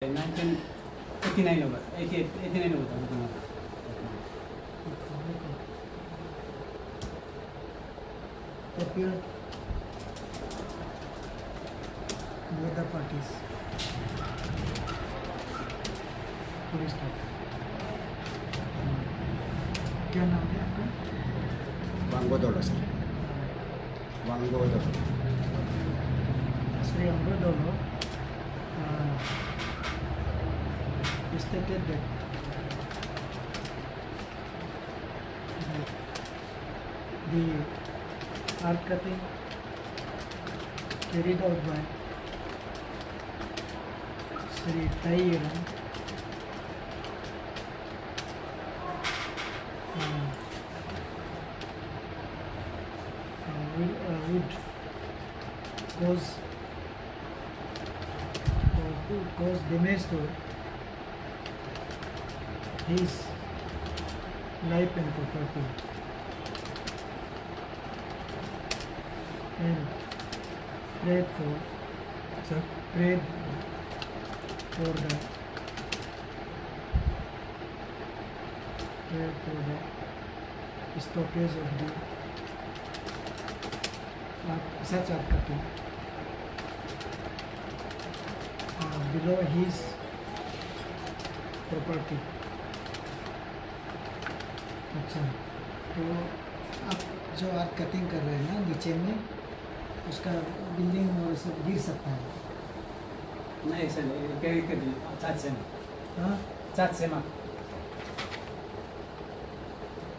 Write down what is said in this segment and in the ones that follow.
1989 होगा, 89 होगा था मतलब। appeared both the parties. Police start. क्या नाम है आपका? वांगोदोलो sir, वांगोदोलो। Sri Ambadolo stated that the art cutting carried out by Sri Tairan would cause damage to his life and property, and prayed for the stoppage of the such art cutting below his property. अच्छा, तो आप जो art cutting कर रहे हैं ना नीचे में, उसका बिल्डिंग और सब गिर सकता है। नहीं सर, के चार्ज से हाँ, चार्ज से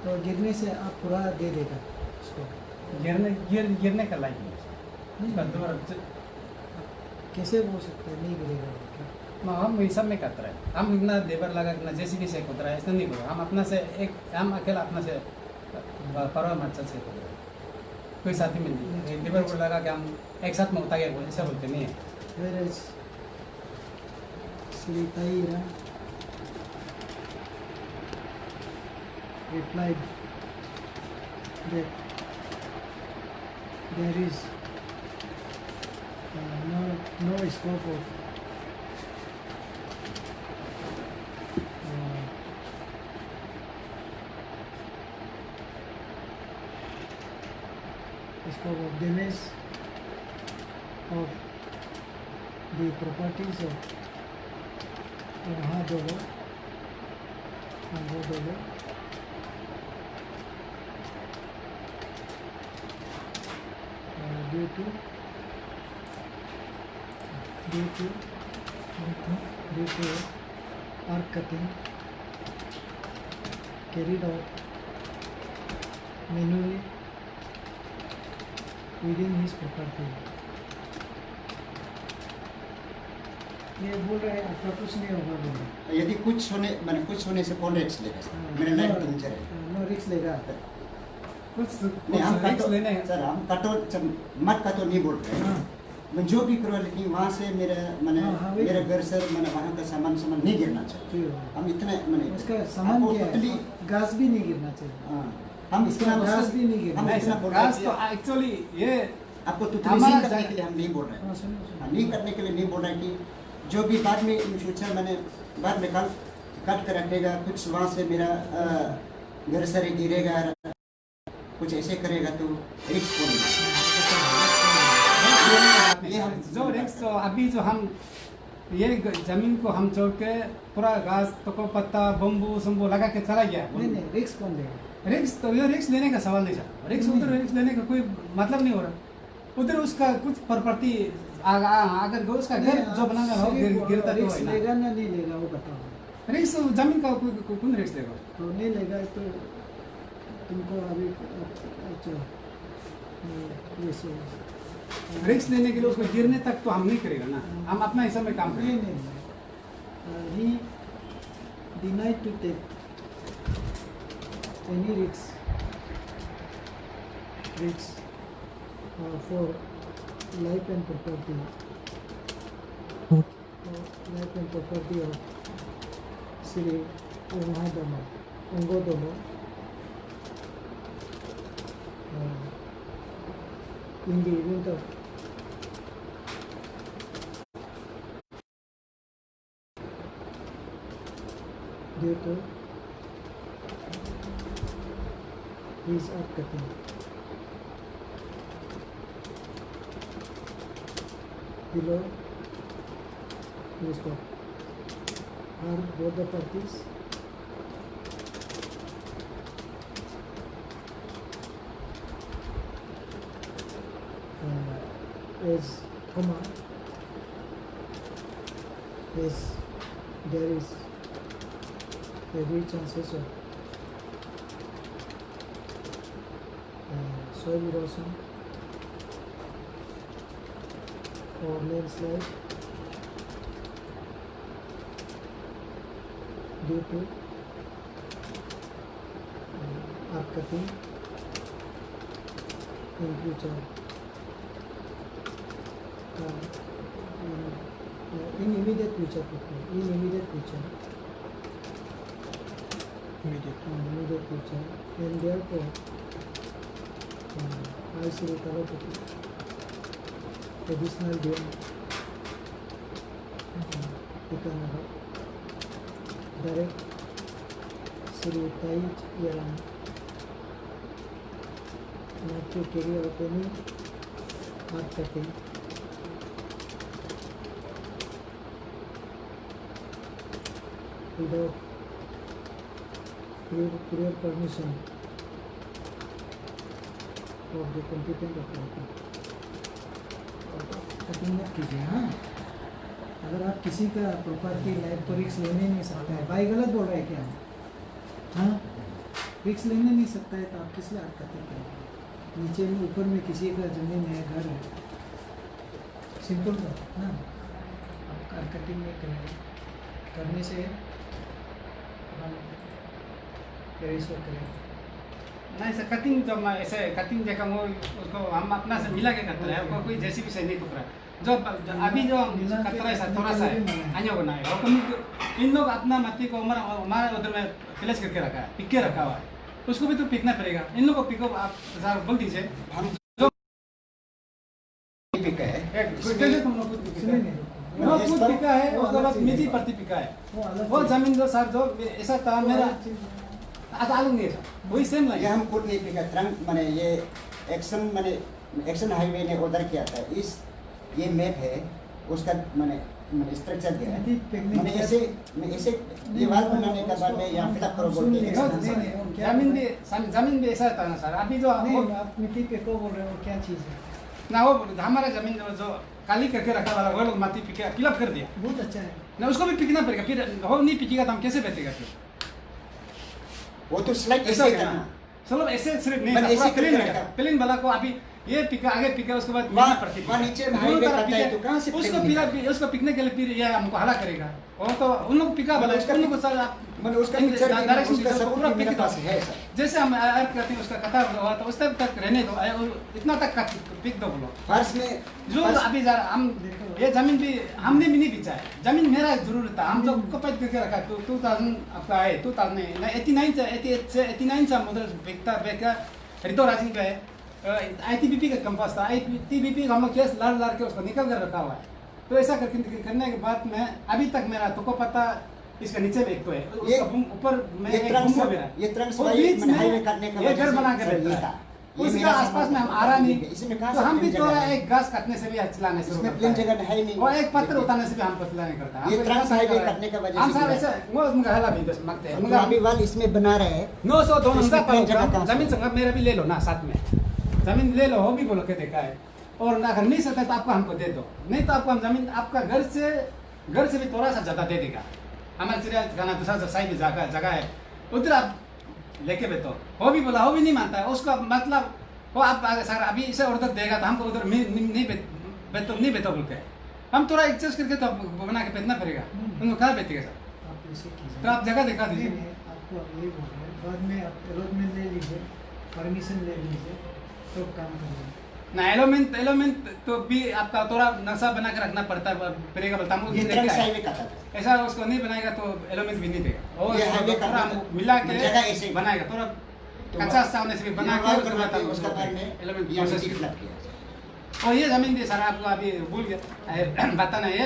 तो गिरने से आप पूरा दे देगा उसको। गिरने का लाइक नहीं, नहीं दोबारा कैसे हो सकता है नहीं गिरेगा? हम ये सब में करते रहे, हम इतना लेबर लगा इतना जैसे भी से खुद रहा है, ऐसा नहीं होगा। हम अपना से हम अकेला अपना से परवा मत से खुद रहे, कोई साथी में नहीं लेबर को लगा कि हम एक साथ में उतार गया, ऐसा बोलते नहीं है। Whereas Sri Taira replied that there is no scope of damage of the properties of Ambadolo due to art cutting carried out manually within his property. ये बोल रहे हैं आपका कुछ नहीं होगा, बोल रहे यदि कुछ होने से कौन रिस्क लेगा सर? मेरा लाइफ डेंजर है। नो रिस्क लेगा कुछ नहीं, हम रिस्क कटो लेने सर, हम कटो मत कटो नहीं बोल रहे हैं। मैं जो भी करो, लेकिन वहाँ से मेरा घर सर वहाँ का सामान नहीं गिरना चाहिए। हम इतने उसका सामान क्या है? घास भी नहीं गिरना चाहिए। हम इतना घास भी नहीं गिरना। हम इतना बोल रहे घास तो हैं एक्चुअली ये आपको हमारा करने के लिए हम नहीं बोल रहे हैं। सुनो नहीं करने के लिए नहीं बोल रहे हैं कि जो भी बाद में इन फ्यूचर बाद में कट कर रखेगा, कुछ वहाँ से मेरा घर सर गिरेगा, कुछ ऐसे करेगा तो रिस्क ये हम जो रिक्स तो अभी जो हम ये जमीन को हम छोड़ के पूरा घास तो पत्ता बम्बू सम्बू लगा के चला गया। नहीं रिस्क कौन लेगा? रिक्स तो ये रिक्स लेने का सवाल नहीं था। रिक्स उधर रिक्स लेने का कोई मतलब नहीं हो रहा। उधर उसका कुछ प्रॉपर्टी अगर उसका घर जो बनाना हो गिरता तो रिस्क लेगा ना नहीं लेगा वो बताओ। रिक्स जमीन का कौन रिक्स लेगा? तो नहीं लेगा तो तुमको अभी अच्छा रिक्स लेने के लिए उसको गिरने तक तो हम नहीं करेगा ना, हम अपना हिसाब में काम करेंगे। He denied to take any risks for life and property of Sri Ambadolo in the event of due to his art cutting. Below, full stop. Are both the parties is comma is there is every chances of soil erosion or landslide due to art cutting in future. In immediate future, immediate future, and therefore I see additional gain direct serious yang not to carry out any art cutting without prior permission of the competent authority. Cutting मत कीजिए। हाँ, अगर आप किसी का property life को रिक्स लेने नहीं सकता है, भाई गलत बोल रहा है क्या? हाँ, रिक्स लेने नहीं सकता है तो आप किस लिए आर्ट कटिंग करेंगे? नीचे में ऊपर में किसी का जमीन है, घर है, सिंपल बात। हाँ, आप आर्ट कटिंग नहीं करेंगे, करने से हम पेरिस करेंगे। नहीं सर, कटिंग जब मैं ऐसे कटिंग देखा वो उसको हम अपना से मिला के करते हैं, उसको कोई जैसी भी से नहीं टुकरा। जो अभी जो कतरा है थोड़ा सा है अन्य बनाए और इन लोग अपना मट्टी को हमारे उधर में प्लेस करके रखा है, पिक के रखा हुआ है, उसको भी तो पिकना पड़ेगा। इन लोगों को पिको आप सर बोल दीजिए। जो पिका है तुम लोग वो खुद पिका है, उसके बाद निजी प्रति पिका है। वो जमीन जो सर जो ऐसा था मेरा वही सेम लगे। हम खुद नहीं पिका ट्रंक माने ये एक्शन हाईवे ने ऑर्डर किया था। इस ये मैप है उसका माने स्ट्रक्चर दिया है। मैंने ऐसे दीवार बनाने के बाद में यहाँ फिलअप करो बोल के जमीन भी ऐसा था ना सर। अभी जो आप मिट्टी पे को बोल रहे हो, क्या चीज़ है ना वो हमारा जमीन जो काली करके रखा वाला वो लोग माटी पिके फिलअप कर दिया। बहुत अच्छा है ना, उसको भी पिकना पड़ेगा। फिर वो नहीं पिकेगा तो हम कैसे बेचेगा? फिर वो तो स्लाइड ऐसे करना, चलो ऐसे सिर्फ नहीं ऐसे प्लेन वाला को अभी ये पिका आगे पिका उसके बाद नीचे हाईवे करता है तो कहां से उसको फिर उसको पिकने के लिए फिर ये हमको हला करेगा। और तो उन लोग पिका वाला उसका उन लोग सर मतलब उसका पिक्चर उसका सब पूरा मेरे पास है सर। जैसे हम ऐड करते हैं उसका कतार हुआ तो उस तक रहने दो, इतना तक पिक दो बोलो। फर्श में जो अभी हम ये जमीन भी हमने भी नहीं बेचा है, जमीन मेरा जरूर था। हम जो कपाट करके रखा 2000 आपका है 2089 से 89 से हम उधर बेचा रितो राजिंग पे है। ITBP का कंपास था, ITBP हम लोग केस लड़ के उसको निकल कर रखा हुआ है। तो ऐसा करने के बाद में अभी तक मेरा तो को पता इसका नीचे में एक तो है, ऊपर में एक गुम्बद मेरा ये ट्रांस हाईवे करने का ये घर बना के रहता है। उसका आसपास में हम आ रहा नहीं, तो हम भी तो एक घास काटने से भी चलाने शुरू करते हैं। जगह है नहीं, और एक पत्थर उतारने से भी हमको चलाने करता है। ये ट्रांस हाईवे करने का वजह हम सब ऐसे वो गहला भी बस मांगते हैं। मगर अभी वाल इसमें बना रहे हैं 900 जमीन संग मेरा भी ले लो ना, साथ में जमीन ले लो, हो भी बोलो के देखा है। और अगर नहीं सकता तो आपको हमको दे दो, नहीं तो आपको हम जमीन आपका घर से भी थोड़ा सा ज्यादा दे देगा। हमारे चिड़िया खाना दूसरा साइड में जगह है उधर आप लेके बैठो। वो भी बोला, वो भी नहीं मानता है। उसका मतलब वो आप सर अभी इसे ऑर्डर देगा तो हमको उधर नहीं बेचो बोलते हैं। हम थोड़ा एडजस्ट करके तो बना के बेचना पड़ेगा। उनको कहाँ बेचेगा सर? आप ऐसे कीजिए, तो आप जगह दिखा दीजिए। आपको ये बोल रहे हैं, बाद में आप अलॉटमेंट ले लीजिए, परमिशन ले लीजिए, तो काम करिए ना। एलोमेंट तो भी आपका थोड़ा नक्शा बना के रखना पड़ता है पड़ेगा। बोलता हमको ऐसा उसको नहीं बनाएगा तो एलोमेंट भी नहीं देगा। और थोड़ा मिला के बनाएगा, थोड़ा कच्चा सामने से भी बना के उसका एलोमेंट प्रोसेस किया। और ये जमीन भी सर आपको अभी भूल गया बताना, ये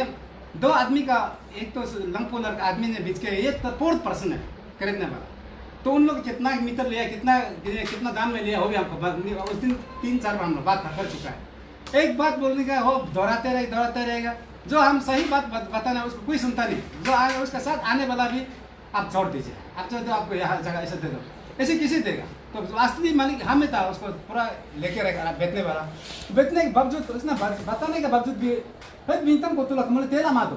दो आदमी का, एक तो लंगपोलर का आदमी ने बेच के, ये तो फोर्थ पर्सन है खरीदने वाला, तो उन लोग कितना मीटर लिया, कितना दाम में लिया हो भी हमको उस दिन 3-4 बार हम लोग बात कर चुका है। एक बात बोलने का हो दोहराते रहेगा, जो हम सही बात बताना उसको कोई सुनता नहीं, जो आए उसके साथ आने वाला भी आप छोड़ दीजिए, आप चाहे तो आपको यहाँ जगह ऐसे दे दो, ऐसे किसी देगा, तो असली मालिक हमें था, उसको पूरा लेके रहेगा बेचने वाला, बेचने के बावजूद उसने बताने के बावजूद भी बिंतम को तुलक मुझे तेला मा दो,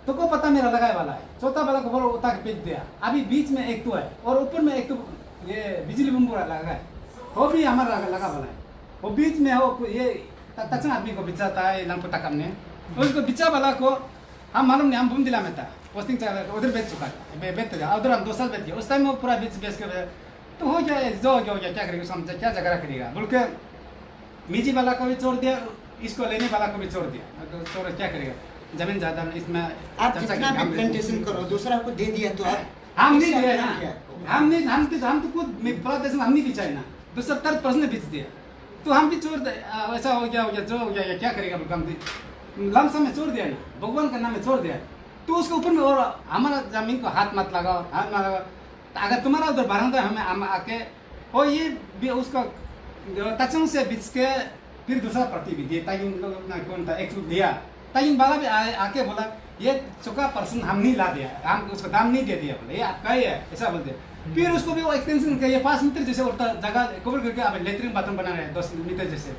तो को पता मेरा लगाए वाला है, चौथा वाला को बोलो उतार के बेच दिया, अभी बीच में एक तो है और ऊपर में एक तो ये बिजली बम्बू लगा है, वो भी हमारा लगा वाला है, वो बीच में हो ये तचन आदमी को बिचाता है लंग पुता ने, उसको बिचा वाला को हम मालूम नहीं, हम बूम दिला में था पोस्टिंग उधर बेच चुका था, बेच गया उधर, हम 2 साल बेच गया, उस टाइम वो पूरा बेच के तो हो जाए जो क्या करेगा, समझा क्या झगड़ा करेगा बोल के मीजी वाला को भी छोड़ दिया, इसको लेने वाला को भी छोड़ दिया, तो छोड़ क्या करेगा, जमीन ज्यादा इसमें आप जितना भी प्लांटेशन करो दूसरा को दे दिया तो आप हम नहीं दिया ना, हम तो खुद प्लांटेशन हम नहीं बिछाए ना, दूसरा 30% ने बेच दिया, तो हम भी छोड़ दे, ऐसा हो गया जो हो गया क्या करेगा, लमसम में छोड़ दिया ना, भगवान का नाम में छोड़ दिया, तो उसके ऊपर में और हमारा जमीन को हाथ मत लगाओ, हाथ मत लगाओ, अगर तुम्हारा उधर बारंदा हमें हम आके और ये भी उसका तचन से बिच के फिर दूसरा प्रति भी दिए, ताकि कौन था एक दिया, ताकि वाला भी आके बोला ये चुका पर्सन हम नहीं ला दिया, हम उसको दाम नहीं दे दिया, बोले ये आपका ही है, ऐसा बोलते। फिर उसको भी वो एक्सटेंशन किया 5 मीटर जैसे उल्टा जगह कवर करके अब लेटरिन बाथरूम बना रहे हैं 10 मीटर जैसे,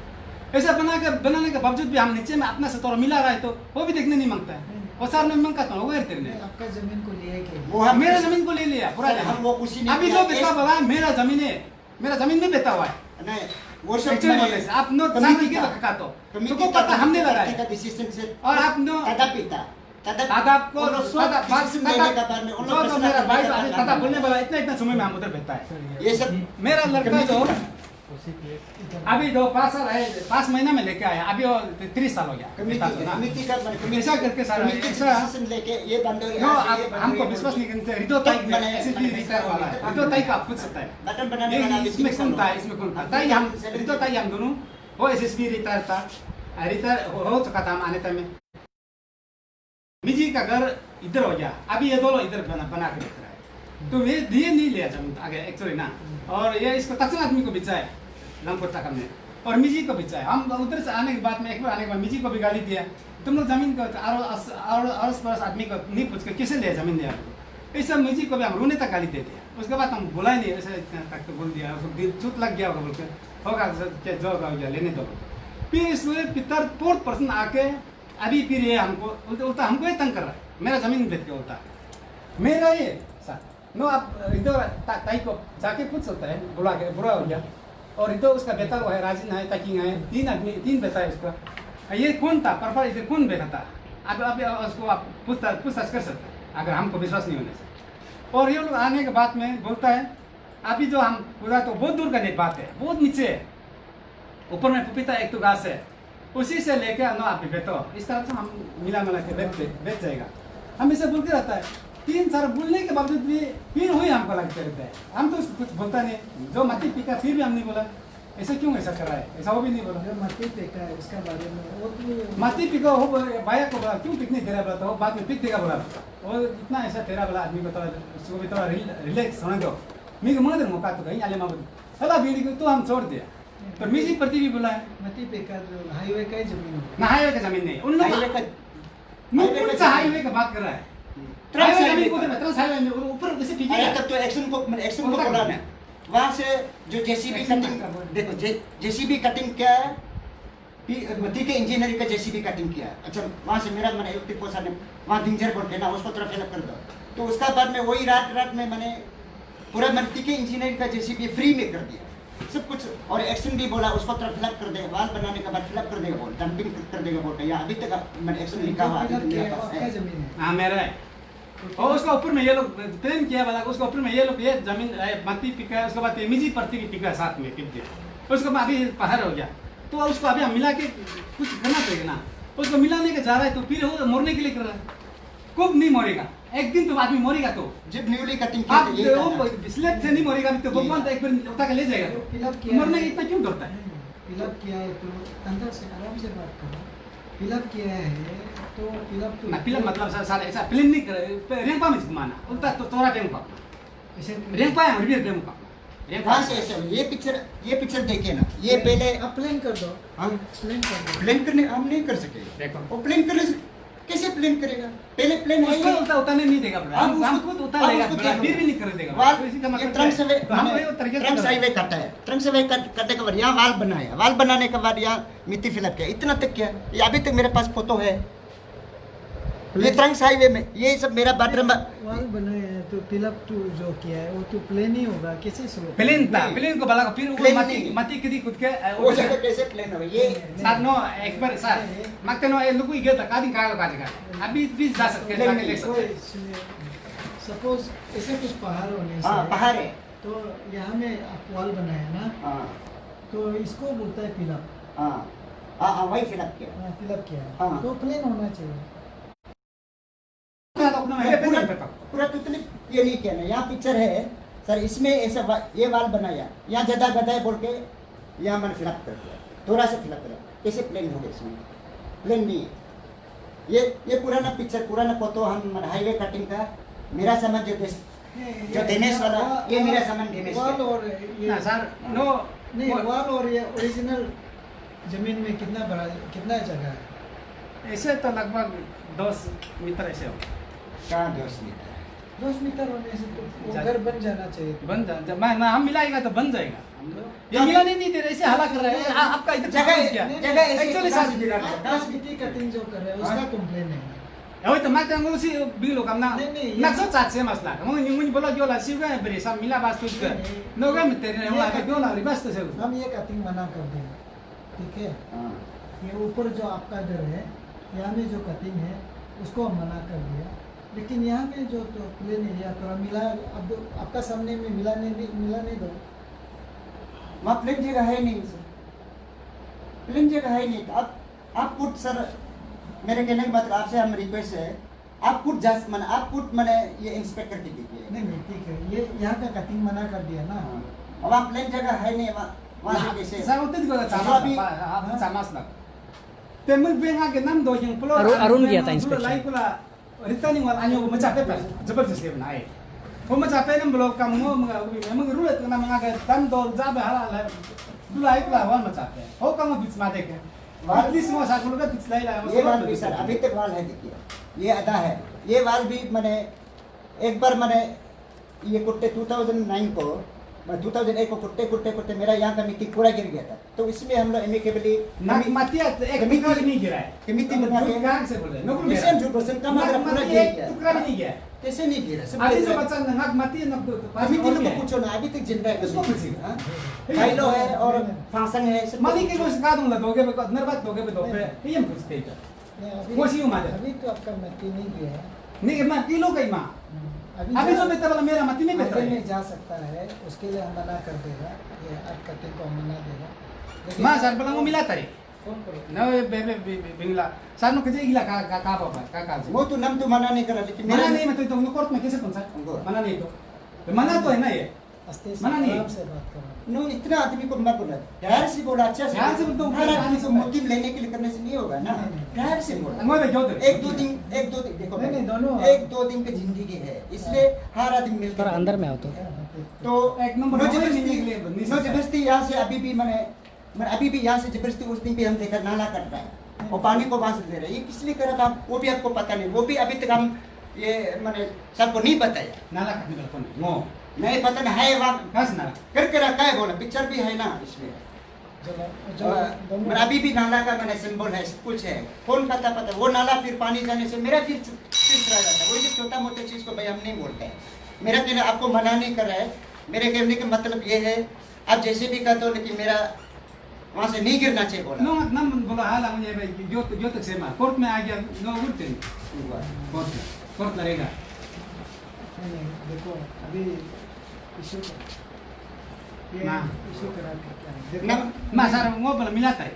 ऐसा बनाने के बावजूद भी हम नीचे में अपने से थोड़ा मिला रहा है, तो वो भी देखने नहीं मांगता है, वो सार में मांगता था वो तेरे आपका जमीन को लिया क्या? वो मेरा जमीन को ले लिया पूरा, हम वो कुछ नहीं अभी जो बेचा बोला है मेरा जमीन है, मेरा जमीन नहीं बेचा हुआ है, नहीं वो सब एक्चुअली बोले से आप नो जानती के लगा तो तुमको पता हमने लगाया डिसीजन से और आप नो तदापिता तदाप को जो मेरा भाई तदा बोलने वाला इतना समय में हम उधर बैठता है, ये सब मेरा लड़का जो अभी जो 5 महीना में लेके आया, अभी वो 30 साल हो गया, कमिटी का ऐसा करके सारा डिसीजन लेके ये बंद हो नो आप हमको विश्वास नहीं करते, रिदो ताई एसएसबी रिटायर वाला है, रिदो ताई का आप पूछ सकता है बटन बनाने वाला इसमें कौन था, इसमें कौन था, ताई हम रिदो ताई हम दोनों, वो एसएसबी रिटायर था, रिटायर हो चुका था हम आने टाइम में, मिजी का घर इधर हो गया, अभी ये दोनों इधर बना के रख रहा है, तो ये दिए नहीं लिया जमीन आगे एक्चुअली ना, और ये इसको तचन आदमी को बिचाए लंगपुर तक हमने और मिजी को बिचाए, हम उधर से आने के बाद में एक बार आने के बाद मिजी को भी गाली दिया, तुम लोग जमीन को अड़ोस पड़ोस आदमी को नहीं पूछ कर किसे लिया जमीन दिया, ऐसा मिजी को भी हम रोने तक गाली दे दिया, उसके बाद हम बुला ही नहीं, ऐसे तक तो बोल दिया, उसको चुत लग गया होगा बोल के होगा जो होगा लेने दो, फिर इसमें पितर 4% आके अभी फिर ये हमको उल्टा हमको ही तंग कर रहा है, मेरा जमीन बेच के उल्टा मेरा ये नो आप इधर ताई को जाके पूछ सकता है, बुला के बुरा हो गया, और इधर उसका बेटा वो है राजिन है, तकिंग है, 3 बेटा है उसका, ये कौन था परफा इधर कौन बेटा था, अब उसको आप पूछताछ कर सकते हैं अगर हमको विश्वास नहीं होने से, और ये लोग आने के बाद में बोलता है अभी जो हम पूरा तो बहुत दूर का बात है, बहुत नीचे है, ऊपर में पपीता एक तो घास है, उसी से लेके नो आप बेटो इस तरह से हम मिला के बेच जाएगा, हम इसे बोलते रहता है, 3 साल बोलने के बावजूद भी फिर हुई हमको लगते रहता है, हम तो कुछ बोलता नहीं, जो मती पीका फिर भी हम नहीं बोला, ऐसे क्यों ऐसा कर रहा है, ऐसा वो भी नहीं बोला, जो मती पीका है उसका बारे में वो तो मती पीका हो भाया को बोला क्यों पिकने दे रहा बोला, तो बाद में पिक देगा बोला, वो इतना ऐसा तेरा बोला आदमी को थोड़ा उसको भी थोड़ा रिलैक्स होने दो, मैं मदर मौका तो कहीं आले माबू सला बीड़ी को तो हम छोड़ दिया, तो मिजी प्रति भी बोला है मती पीका जो हाईवे का ही जमीन है, ना हाईवे का जमीन नहीं, उन लोग हाईवे का बात कर रहा है, ऊपर जैसे तब तो एक्शन को बोला ना, वहाँ से जो जेसीबी कटिंग देखो जेसीबी कटिंग क्या है, ठीक है इंजीनियरिंग का जेसीबी कटिंग किया, अच्छा वहाँ से मेरा मैंने इलेक्ट्रिक पोसा ने वहाँ दिंजर बोल के ना उसको तरफ फिलअप कर दो, तो उसका बाद में वही रात में मैंने पूरा मट्टी के इंजीनियरिंग का जेसीबी फ्री में कर दिया सब कुछ, और एक्शन भी बोला उसको तरफ फिलअप कर देगा, वाल बनाने के बाद फिलअप कर देगा बोल, डंपिंग कर देगा बोल, या अभी तक मैंने एक्शन लिखा हुआ है जमीन है, हाँ मेरा है, और उसका ऊपर में ये लोग प्रेम किया वाला, उसका ऊपर में ये लोग ये जमीन मती पिका है, उसके बाद मिजी प्रति भी पिका साथ में पिक दिया, उसके बाद अभी पहाड़ हो गया, तो उसको अभी हम मिला के कुछ करना चाहिए ना, उसको मिलाने के जा रहा है तो फिर वो मरने के लिए कर रहा है, कब नहीं मरेगा, एक दिन तो आदमी मरेगा, तो जब न्यूली कटिंग आप स्लेब से नहीं मरेगा तो भगवान तो एक बार उठा के ले जाएगा, तो मरने इतना क्यों डरता है, फिलअप किया है तो अंदर से आराम से बात करो, फिलअप किया है तो फिलअप तो ना फिल्म मतलब सर ऐसा फिल्म नहीं करे रैंक पा में माना उल्टा तो तोरा रैंक पा ऐसे रैंक पा है रिव्यू रैंक पा रैंक कहाँ से ऐसे ये पिक्चर देखिए ना, ये पहले आप प्लेन कर दो, हम प्लेन कर दो। प्लेन करने हम नहीं कर सके। देखो वो प्लेन करने से कैसे प्लेन करेगा? पहले प्लेन है उसको उल्टा उतारने नहीं देगा हम खुद उतार लेगा फिर भी नहीं कर देगा वाल तो इसी का ये मतलब ट्रंक से हम कोई तरीके ट्रंक से हाईवे काटा है, ट्रंक से हाईवे काटने के बाद यहाँ वाल बनाया, वाल बनाने के बाद यहाँ मिट्टी फिलअप किया, इतना तक किया। ये अभी तक मेरे पास फोटो है, ये ट्रंक हाईवे में ये सब मेरा बाथरूम वाल बनाए हैं तो फिलअप तो जो किया है वो तो प्लेन ही होगा, कैसे स्लो? प्लेन था प्लेन को बला फिर वो प्लेन मती नहीं। मती किदी खुद के वो जगह कैसे प्लेन होगा? ये सर नो एक बार सर मत नो ये लोग ही गया कादी का जगह अभी भी जा सकते हैं जाके देख सकते हैं सपोज ऐसे कुछ पहाड़ होने से हाँ पहाड़ है, तो यहाँ में आप वाल बनाया ना, हाँ तो इसको बोलता है फिलअप। हाँ हाँ वही फिलअप किया। फिलअप किया है हाँ। तो प्लेन होना चाहिए। पूरा टोटली ये नहीं किया ना, यहाँ पिक्चर है सर, इसमें ऐसा ये वाल बनाया, यहाँ जदा गदा बोल के यहाँ मैंने फिलअप कर दिया, थोड़ा सा फिलअप किया, कैसे प्लेन हो गया? इसमें प्लेन नहीं है। ये पुराना पिक्चर, पुराना फोटो हम हाईवे कटिंग का, मेरा सामान जो दिनेश वाला, ये मेरा सामान दिनेश वाल का। और ये ना सर नो नहीं, वाल और ये ओरिजिनल जमीन में कितना बड़ा, कितना जगह है? ऐसे तो लगभग 10 मीटर ऐसे हो कहाँ 10 मीटर? 10 मीटर होने से तो वो जा- घर बन जाना चाहिए। बन जा मैं ना हम मिलाएगा तो बन जाएगा ये मिलाने नहीं दे रहे ऐसे हला कर रहे हैं आपका इधर जगह क्या जगह ऐसे एक्चुअली कहाँ सर से मिला रहा है? आप मिट्टी कटिंग जो कर रहे हैं उसका कंप्लेन है। वही तो मैं कहूँगा उसी बिलो का ना नहीं, नहीं, ना सब चाट से मसला का मुझे मुझे बोला जो ला सिवा है बरे सब मिला बात कुछ कर नो का मित्र ने हुआ है क्यों ला रही बस तो से हम ये कटिंग मना कर दें, ठीक है? हाँ। ये ऊपर जो आपका घर है, यहाँ में जो कटिंग है उसको हम मना कर दिया, लेकिन यहाँ में जो तो प्लेन एरिया थोड़ा मिला, अब आपका सामने में मिला नहीं दो। वहाँ प्लेन जगह है नहीं सर, प्लेन जगह है नहीं। आप कुछ सर, मेरे कहने का मतलब आपसे हम रिक्वेस्ट है, आप कुछ जस्ट मैंने आप कुछ मैंने ये इंस्पेक्ट करके दीजिए। नहीं ठीक है, ये यहाँ का कटिंग मना कर दिया ना। अब वहाँ प्लेन जगह है नहीं, वहाँ से कैसे? सर उतने को जो चामा अभी- आप चामास ना ते मुझे बेंगा के नाम दो जंग पुलो अरुण गया था inspection। लाइक पुला रिटर्निंग वाला आयो को मचा पे जबरदस्त है बनाए वो मचा पे नम ब्लॉक का मो मंग रूल तो ना मंगा के तन दो जाबे हला तू लाइक ला वन मचा पे हो का मत बीच में देखे वाल- प्लीज मो सा कुल का बीच लाई ला ये वाल भी सर अभी तक वाल है, देखिए ये आधा है, ये वाल भी मैंने एक बार मैंने ये कुट्टे 2009 को 2008 को कुट्टे मेरा यहाँ का मिट्टी पूरा गिर गया था, तो इसमें हम लोग एमिकेबली ना मतिया एक टुकड़ा भी नहीं गिरा है मिट्टी बना के गांग से बोल रहे नो कुल मिशन जो पर्सन का मतलब पूरा गिर एक गया। टुकड़ा भी नहीं गया कैसे नहीं गिरा? सब अभी गिर जो रहा है। बच्चा नंगा मती न अभी तीनों को पूछो ना, अभी तक जिंदा है। उसको पूछिए। फाइलो है और फांसन है, सब मालिक के कुछ का दूंगा दोगे पे नरबत दोगे पे दोगे ये हम पूछते हैं नहीं, वो सी उमा दे अभी तो आपका मिट्टी नहीं गया है। नहीं मैं किलो का ही मां अभी जो बेहतर वाला मेरा मती में बेहतर आगे है में जा सकता है, उसके लिए हम मना कर देगा, ये आप कटिंग को हम मना देगा। लेकिन- मां सर बला वो मिला तारे कौन करेगा? न बे बिंगला सर नो कजे इला का बाबा का वो तो नाम तो मना नहीं करा, लेकिन मना मेरा नहीं मैं तो कोर्ट में कैसे पहुंचा उनको। मना नहीं तो मना तो है ना ये अस्ते से मना नहीं है। आराम से बात करो। नो इतना आदमी को मत बोला, प्यार से बोला, अच्छा से प्यार से बोलता हूँ, हर आदमी को प्यार से मोटिव लेने के लिए करने से नहीं होगा ना, नहीं, नहीं। प्यार से बोला। अंगों में जो दे एक दो दिन देखो नहीं, नहीं, दोनों- एक दो दिन की जिंदगी है, इसलिए हर आदमी मिलकर थोड़ा अंदर में आओ तो तो एक नंबर नो मिलने के जबरदस्ती लिए नहीं नो जबरदस्ती यहाँ से अभी भी मैं अभी भी यहाँ से जबरदस्ती उस दिन भी हम देखकर नाला कट रहा है और पानी को वहां से दे रहे हैं, ये किस लिए करा था वो भी आपको पता नहीं, वो भी अभी तक हम ये मैंने सबको नहीं बताया, नाला काटने का कौन है नो नहीं पता नहीं है वहाँ कस नाला करके रखा है, बोला पिक्चर भी है ना इसमें। मैंने अभी भी नाला का मैंने सिंबल है, सब कुछ है, कौन पता वो नाला फिर पानी जाने से मेरा फिर चला जाता है, वही जो छोटा मोटा चीज को भाई हम नहीं बोलते हैं। मेरा कहना आपको मना नहीं कर रहा है, मेरे कहने का मतलब ये है आप जैसे भी कहते हो, लेकिन मेरा वहाँ से नहीं गिरना चाहिए बोला। नो नम बोला हाला मुझे भाई जो तक से मां कोर्ट में आ गया नो उठते कोर्ट लगेगा नहीं, नहीं, देखो अभी इशू ये ना। इशू करा के क्या है? ना देखो मां सर वो बोला मिलाता है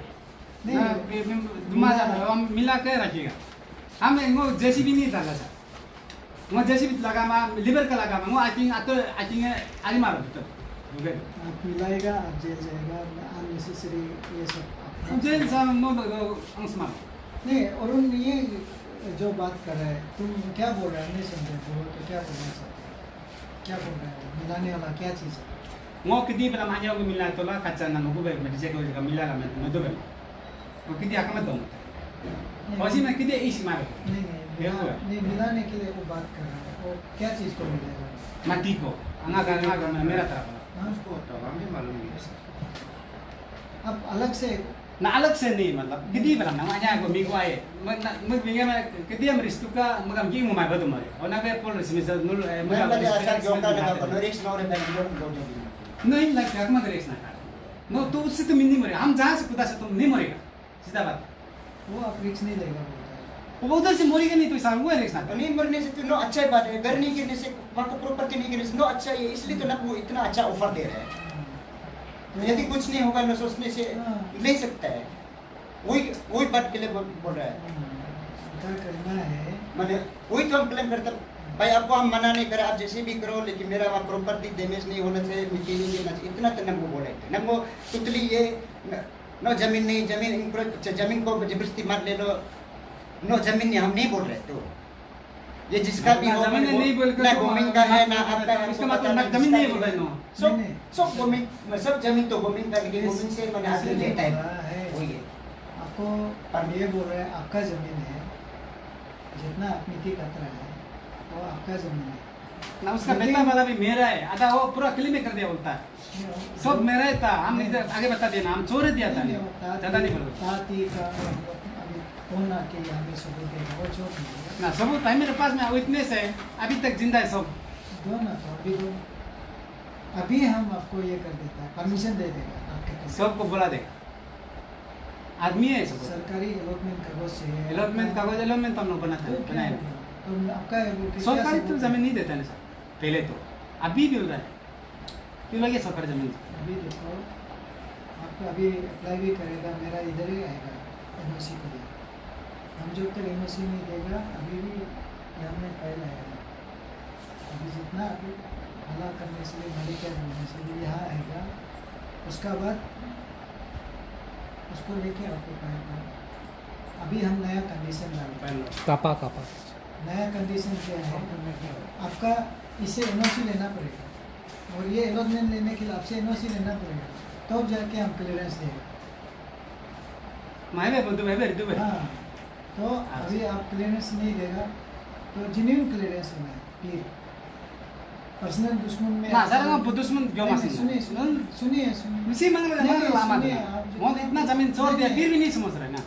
नहीं, ना दुमाजा हम मिला के रखिएगा हम वो जेसीबी नहीं था सर वो जेसीबी लगा मा लिवर का लगा मा वो आई थिंक आज मारो तो ओके आप मिलाएगा, आप जेल जाएगा, अननेसेसरी ये सब आप- जेल सा नो अंश मारो नहीं अरुण ये जो बात कर रहा है तुम क्या बोल रहा है नहीं समझे बोलो तो क्या बोलना चाहते हो? क्या बोल रहा है मिलाने वाला क्या चीज़ है Ngo kidi bela mahnya ko mila to la kacha na mo be me je ko ka mila la me do be. Ngo kidi akama to. Osi na kidi isi mare. नहीं ये हुआ। नहीं मिलाने के लिए वो बात कर रहा है वो क्या चीज़ को मिलेगा Mati ko. Anga ka mera taraf. हाँ? उसको तो हमें मालूम नहीं है अब अलग से Na alag se ni matlab kidi bela na mahnya ko mi ko ai. Mag binga ma kidi am ristu ka magam gi mo mai ba do mare. Ona be pol rismi sa nul मैं बजे ऐसा जो का लगा पर रिक्स ना और बैंक लोन दो दे नहीं लग क्या मत रेस ना कर. No तो उससे तुम नहीं मरे. हम जहाँ से खुदा से तुम नहीं मरेगा. सीधा बात. वो आप रिक्स नहीं लेगा बोलता है वो उधर से मरेगा नहीं तो इस वो रेस ना कर. नहीं मरने से तो नो अच्छा बात है घर नहीं गिरने से वहाँ को प्रॉपर्टी नहीं गिरने से नो अच्छा है इसलिए तो ना वो इतना अच्छा ऑफर दे रहा है यदि कुछ नहीं होगा न सोचने से हाँ। ले सकता है वही बात के लिए बोल रहा है क्या करना है मैंने वही तो हम क्लेम करता भाई आपको हम मना नहीं करें आप जैसे भी करो लेकिन मेरा वहाँ प्रॉपर्टी डैमेज नहीं होना चाहिए मिट्टी नहीं देना चाहिए इतना तो नमो बोले नमो टोटली ये नो जमीन नहीं जमीन जमीन को जबरदस्ती मत ले लो नो जमीन नहीं हम नहीं बोल रहे तो ये जिसका भी हो जमीन नहीं बोल के ना तो गोमिंग का है ना आपका है इसका मतलब ना जमीन नहीं बोल रहे नो. सब गोमिंग सब जमीन तो गोमिंग का लेकिन गोमिंग से मैंने आगे लेता है वही है आपको ये बोल रहे हैं आपका जमीन है जितना आप मिट्टी कतरा है वो आपका जमीन है ना उसका बेटा वाला भी मेरा है. आधा वो पूरा क्लीन कर दिया बोलता है. सब मेरा ही था. हम इधर आगे बता देना हम चोर दिया था. ज्यादा नहीं बोलो. ताती का अभी कौन आके यहाँ पे सबूत देगा वो चोर नहीं है ना सबूत है मेरे पास में विटनेस है अभी तक जिंदा है सब. दो ना तो अभी दो अभी हम आपको ये कर देता है परमिशन दे देगा आपके पास सबको बुला देगा. आदमी है सब. सरकारी अलॉटमेंट कागज से एलॉटमेंट कागज एलॉटमेंट तो हम लोग बनाते हैं बनाए. तो आपका वो क्या सरकारी तो सबूत है? जमीन नहीं देता है सर पहले तो अभी भी हो रहा है. क्यों लगे सरकारी जमीन. अभी देखो आपको अभी अप्लाई भी करेगा मेरा इधर ही आएगा एनओसी के लिए हम जब तक एनओसी नहीं देगा अभी भी यहाँ में फाइल आएगा अभी जितना अभी हला करने से लिए मालिक क्या करने से लिए यहाँ आएगा उसका बाद उसको लेके आपको पाएगा अभी हम नया कंडीशन डालते हैं कापा कापा नया कंडीशन क्या है आपका इससे एनओसी लेना पड़ेगा और ये अलॉटमेंट लेने के लिए आपसे एनओसी लेना पड़ेगा तब जाके हम क्लियरेंस देंगे मैं बोलते मैं भी दूँ. हाँ तो अभी आप क्लियरेंस नहीं देगा तो जेन्युइन क्लियरेंस होना है फिर पर्सनल दुश्मन में ना सर हम दुश्मन क्यों नहीं, मासूम. सुनिए सुनिए सुनिए सुनिए उसी मंगल नहीं, मंगल लामा सुनिए, था. आप वो इतना जमीन छोड़ दिया फिर भी नहीं समझ रहे ना.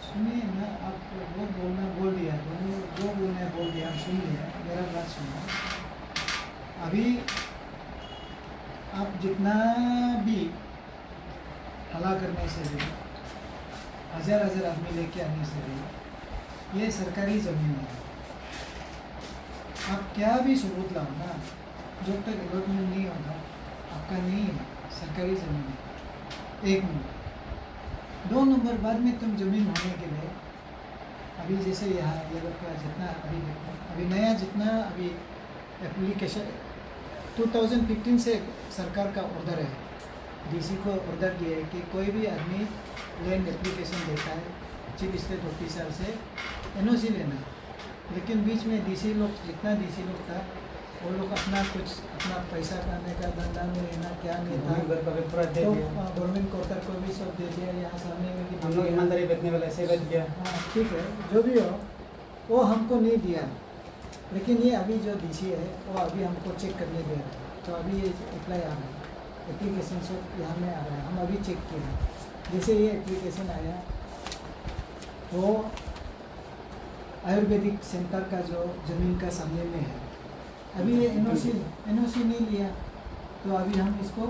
सुनिए ना आप वो बोलना बोल दिया दोनों जो बोलना है बोल दिया हम सुन लिया मेरा बात सुनो अभी आप जितना भी हला करने से भी हजार हजार आदमी लेके आने से भी ये सरकारी ज़मीन है आप क्या भी सबूत लाओ ना जब तक अलॉटमेंट नहीं होगा आपका नहीं है सरकारी ज़मीन है. एक नंबर 2 नंबर बाद में तुम ज़मीन होने के लिए अभी जैसे यहाँ ये लोग का जितना अभी देखो अभी नया जितना अभी एप्लीकेशन 2015 से सरकार का ऑर्डर है डीसी को ऑर्डर दिया है कि कोई भी आदमी लैंड एप्लीकेशन देता है चीफ स्टेट ऑफिसर से एनओसी लेना है लेकिन बीच में डीसी लोग जितना डीसी लोग था वो लोग अपना कुछ अपना पैसा खाने का धंधा में लेना क्या नहीं था पूरा दे तो दिया. गवर्नमेंट क्वार्टर को भी सब दे दिया यहाँ सामने में भी दे हम लोग दिया। ईमानदारी बेचने वाले ऐसे बेच दिया. हाँ ठीक है जो भी हो वो हमको नहीं दिया लेकिन ये अभी जो डीसी है वो अभी हमको चेक करने दे रहा है तो अभी ये अप्लाई आ रहा है एप्लीकेशन सब यहाँ में आ रहा है हम अभी चेक किए हैं जैसे ये एप्लीकेशन आया वो आयुर्वेदिक सेंटर का जो ज़मीन का सामने में है अभी ये एनओसी नहीं लिया तो अभी हम इसको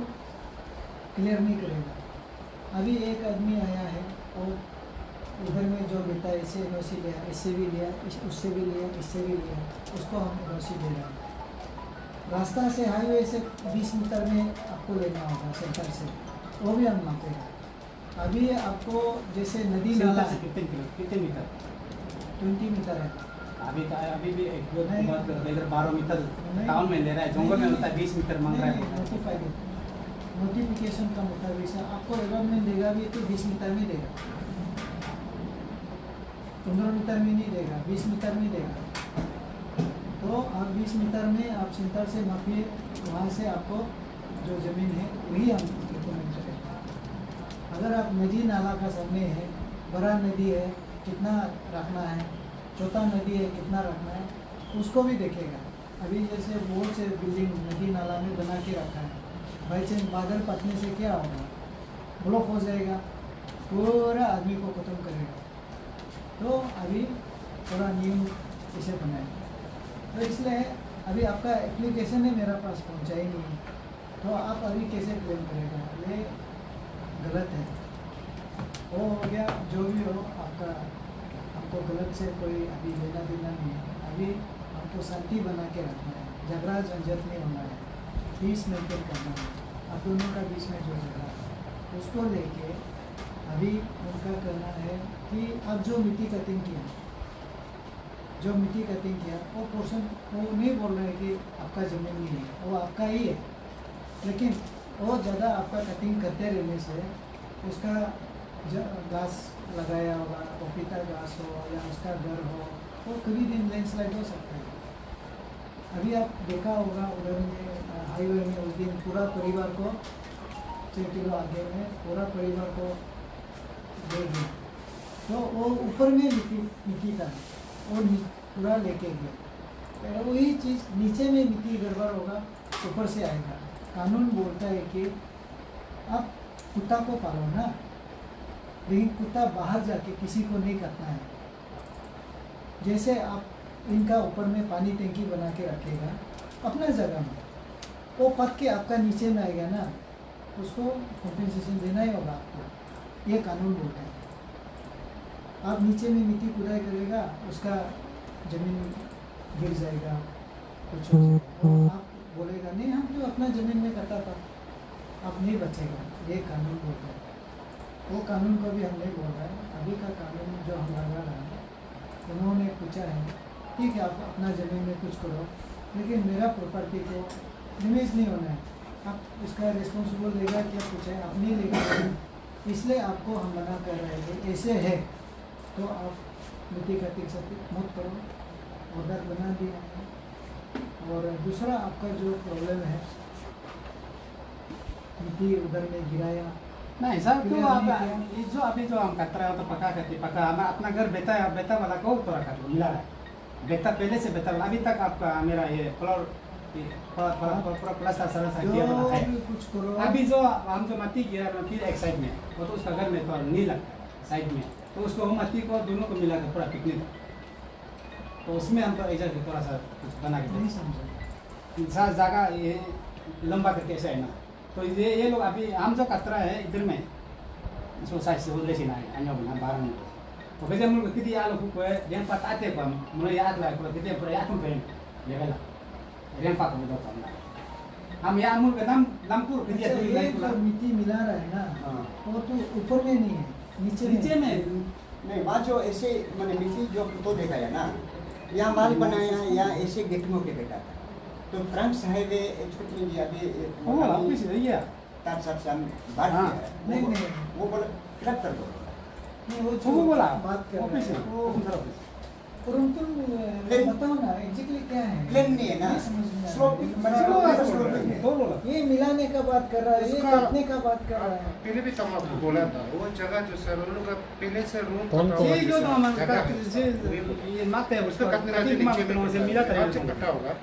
क्लियर नहीं करेंगे अभी एक आदमी आया है वो उधर में जो बेटा इससे एनओसी लिया इससे भी लिया उससे भी लिया इससे भी लिया उसको हम एनओसी दे रहे हैं रास्ता से हाईवे से 20 मीटर में आपको लेना होगा सेंटर से वो भी हम मापेगा अभी आपको जैसे नदी नाला है कितने मीटर 20 मीटर है अभी भी एक दो नहीं। इधर 12 मीटर नहीं। टाउन में ले रहा है जंगल में होता है 20 मीटर मांग रहा है. नोटिफाइड नोटिफिकेशन का मुताबिक से आपको अलॉटमेंट देगा भी तो 20 मीटर में देगा 15 मीटर में नहीं देगा, 20 मीटर में देगा। तो आप 20 मीटर में आप सेंटर से मापिए, वहाँ से आपको जो ज़मीन है वही हम रिकमेंड करेंगे। अगर आप नदी नाला का सामने है, बड़ा नदी है कितना रखना है, छोटा नदी है कितना रखना है, उसको भी देखेगा। अभी जैसे बहुत से बिल्डिंग नदी नाला में बना के रखा है, बाई चांस बादल पड़ने से क्या होगा, ब्लॉक हो जाएगा, पूरा आदमी को ख़त्म करेगा। तो अभी थोड़ा नियम इसे बनाएगा। तो इसलिए अभी आपका एप्लीकेशन है मेरे पास पहुंचा ही नहीं है, तो आप अभी कैसे क्लेम करेगा, ये गलत है। वो हो गया, जो भी हो आपका, हमको गलत से कोई अभी लेना देना नहीं है। अभी हमको शांति बना के रखना है, झगड़ा झंझट नहीं होना है, पीस मेंटेन करना है। आप दोनों का बीच में जो झगड़ा है उसको लेके अभी उनका कहना है कि अब जो मिट्टी कटिंग किया, जो मिट्टी कटिंग किया वो पोर्शन, वो नहीं बोल रहे कि आपका ज़मीन नहीं है, वो आपका ही है, लेकिन वो ज़्यादा आपका कटिंग करते रहने से उसका घास लगाया होगा, पपीता घास हो या उसका घर हो, वो कभी दिन लैंडस्लाइड हो सकता है। अभी आप देखा होगा उधर में हाईवे में उस दिन पूरा परिवार को 6 किलो आगे में पूरा परिवार को दे दिया, तो वो ऊपर में मिट्टी था, वो पूरा लेके गया। वही चीज़ नीचे में मिट्टी गड़बड़ होगा, ऊपर से आएगा। कानून बोलता है कि आप कुत्ता को पालो ना, लेकिन कुत्ता बाहर जाके किसी को नहीं काटना है। जैसे आप इनका ऊपर में पानी टंकी बना के रखेगा अपना जगह में, वो पक के आपका नीचे में आएगा ना, उसको कॉम्पेंसेशन देना ही होगा आपको, ये कानून बोलता है। आप नीचे में मिट्टी खुदाई करेगा, उसका ज़मीन गिर जाएगा, कुछ हो जाएगा, तो आप बोलेगा नहीं हम तो अपना ज़मीन में कटा था, आप नहीं बचेगा, ये कानून बोलता है। वो कानून को भी हम नहीं बोल रहे हैं। अभी का कानून जो हम लगा रहे हैं, उन्होंने पूछा है ठीक है आप अपना ज़मीन में कुछ करो, लेकिन मेरा प्रॉपर्टी को डिमेज नहीं होना है। आप उसका रिस्पॉन्सिबल लेगा क्या, कुछ है आप नहीं लेगा, इसलिए आपको हम मना कर रहे हैं। ऐसे है तो आप मिट्टी का टिक मत करो, ऑर्डर बना दिया है। और दूसरा आपका जो प्रॉब्लम है मिट्टी उधर में गिराया नहीं सर, तो क्लियर आप नहीं किया। ये जो अभी जो हम कतरा है तो पका करते पका, हम अपना घर बेता है, बेता वाला को तो रखा तो मिला है, बेता पहले से बेता वाला अभी तक आपका मेरा ये फ्लोर पूरा प्लास्टर सारा किया जो बना है। भी कुछ करो, अभी जो हम जो मट्टी गिरा फिर एक साइड में, वो तो उसका घर में तो नहीं लगता है साइड में, तो उसको हम मट्टी को दोनों को मिला कर पूरा पिकने दो, तो उसमें हम तो ऐसा थोड़ा सा कुछ बना के नहीं समझा। सारा जगह ये लंबा करके ऐसा है ना, तो ये लोग अभी हम जो कतरा है इधर में इसको साइड से बोल देसी ना है अन्य बोलना 12 मिनट तो कैसे मुझे कितनी आलू को है रेम पात आते को मुझे याद ला को कितने पूरा याद में ये वाला रेम पात में दो हम यहाँ मूल के नाम लमपुर कितनी अच्छा, दूरी ये लाइन जो मिट्टी मिला रहा है ना, हाँ। वो तो ऊपर में नहीं है, नीचे में नहीं वहाँ जो ऐसे मैंने मिट्टी जो तो देखा है ना, यहाँ माल बनाया या ऐसे गेटमो के बेटा था, तो फ्रंट हाईवे एक्सपेक्ट में अभी ओ ऑफिस है ये तार साहब से हम बात हाँ। किया है। नहीं, वो- नहीं। वो बोला ट्रैक्टर बोला नहीं, वो वो बोला बात कर रहा ऑफिस है है वो ऑफिस परंतु प्लेन- बताओ ना एग्जैक्टली क्या है, प्लेन नहीं है ना, समझ में आ रहा स्लोप है। मतलब स्लोप है तो बोला ये मिलाने का बात कर रहा है, ये उसका- काटने का बात कर रहा है। पहले भी तब आपको बोला था वो जगह जो सर उन लोग का पहले से रूम ये जो तो हमारे जगह का है, ये माते है उसको कटने का कटिंग माते नीचे से में मिला था आपसे कटा होगा